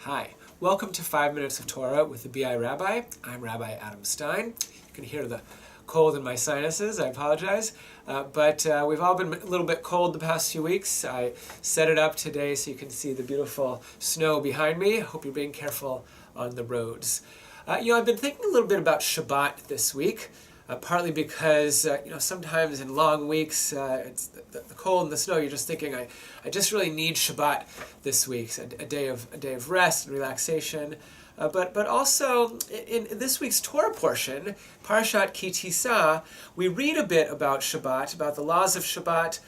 Hi, welcome to 5 Minutes of Torah with the BI Rabbi. I'm Rabbi Adam Stein. You can hear the cold in my sinuses, I apologize. But we've all been a little bit cold the past few weeks. I set it up today so you can see the beautiful snow behind me. I hope you're being careful on the roads. I've been thinking a little bit about Shabbat this week. Partly because sometimes in long weeks it's the cold and the snow. You're just thinking, I just really need Shabbat this week, a day of rest and relaxation. But also in this week's Torah portion, Parashat Ki Tisa, we read a bit about Shabbat, about the laws of Shabbat.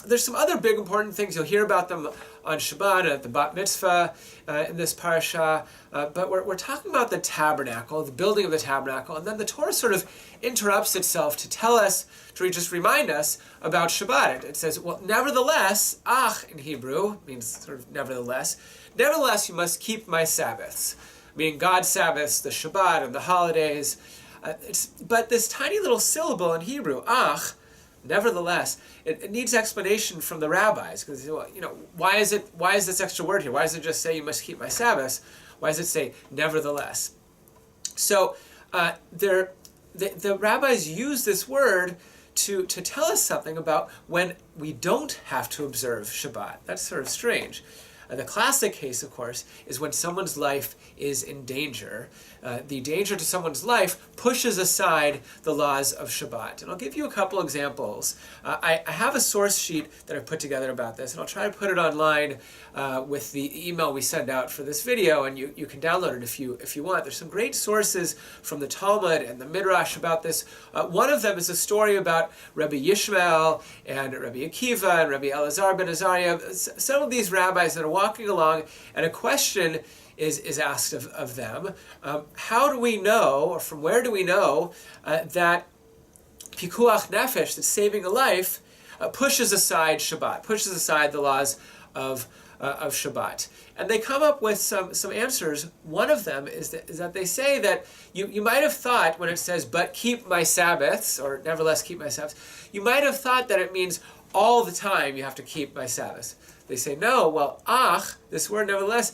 There's some other big important things. You'll hear about them on Shabbat, at the Bat Mitzvah in this parasha. But we're talking about the tabernacle, the building of the tabernacle, and then the Torah sort of interrupts itself to tell us, to just remind us about Shabbat. It says, nevertheless, in Hebrew, means sort of nevertheless you must keep my Sabbaths, meaning God's Sabbaths, the Shabbat and the holidays. But this tiny little syllable in Hebrew, nevertheless, it needs explanation from the rabbis, because why is this extra word here? Why does it just say you must keep my Sabbaths? Why does it say nevertheless? So the rabbis use this word to tell us something about when we don't have to observe Shabbat. That's sort of strange. The classic case, of course, is when someone's life is in danger. The danger to someone's life pushes aside the laws of Shabbat. And I'll give you a couple examples. I have a source sheet that I've put together about this, and I'll try to put it online with the email we send out for this video, and you can download it if you want. There's some great sources from the Talmud and the Midrash about this. One of them is a story about Rabbi Yishmael and Rabbi Akiva and Rabbi Elazar ben Azariah, some of these rabbis that are walking along, and a question is asked of them. How do we know, or from where do we know, that pikuach nefesh, that saving a life, pushes aside Shabbat, pushes aside the laws of Shabbat? And they come up with some answers. One of them is that they say that you might have thought, when it says, but keep my Sabbaths, or nevertheless keep my Sabbaths, you might have thought that it means all the time you have to keep my Sabbaths. They say, no, this word nevertheless,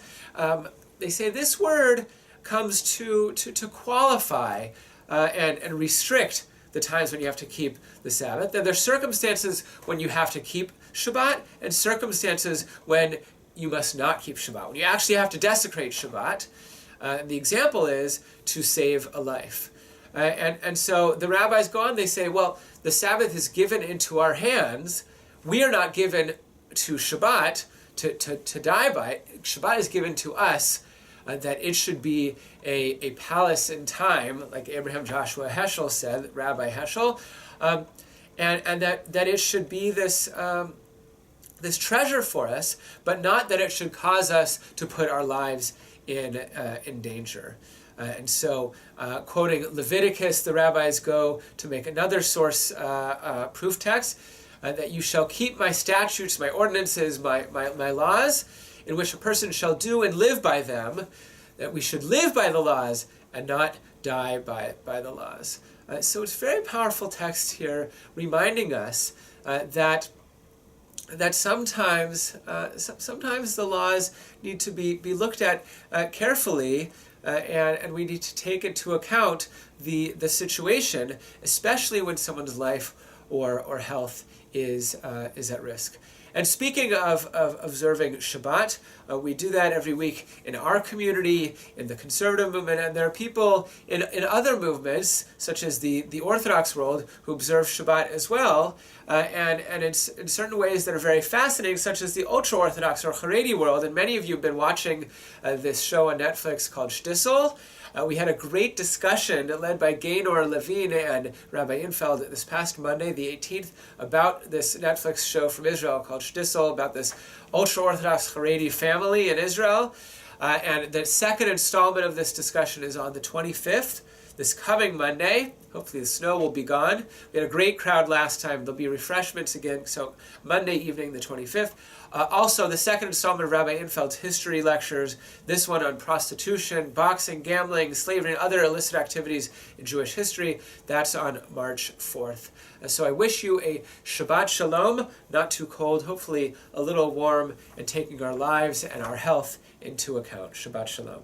they say this word comes to qualify and restrict the times when you have to keep the Sabbath. That there are circumstances when you have to keep Shabbat and circumstances when you must not keep Shabbat, when you actually have to desecrate Shabbat. The example is to save a life. And so the rabbis go on, they say, the Sabbath is given into our hands. We are not given to Shabbat to die by. Shabbat is given to us, that it should be a palace in time, like Abraham Joshua Heschel said, Rabbi Heschel, and that it should be this treasure for us, but not that it should cause us to put our lives in danger. And so, quoting Leviticus, the rabbis go to make another source proof text, that you shall keep my statutes, my ordinances, my laws, in which a person shall do and live by them, that we should live by the laws and not die by the laws. So it's a very powerful text here, reminding us that sometimes the laws need to be looked at carefully, and we need to take into account the situation, especially when someone's life or health is at risk. And speaking of observing Shabbat, we do that every week in our community, in the conservative movement, and there are people in other movements, such as the Orthodox world, who observe Shabbat as well, and in certain ways that are very fascinating, such as the ultra-Orthodox or Haredi world. And many of you have been watching this show on Netflix called Shtisel. We had a great discussion led by Gaynor Levine and Rabbi Infeld this past Monday, the 18th, about this Netflix show from Israel called Shtisel, about this ultra-Orthodox Haredi family in Israel. And the second installment of this discussion is on the 25th. this coming Monday. Hopefully the snow will be gone. We had a great crowd last time. There'll be refreshments again, so Monday evening, the 25th. Also, the second installment of Rabbi Infeld's history lectures, this one on prostitution, boxing, gambling, slavery, and other illicit activities in Jewish history. That's on March 4th. So I wish you a Shabbat Shalom, not too cold, hopefully a little warm, and taking our lives and our health into account. Shabbat Shalom.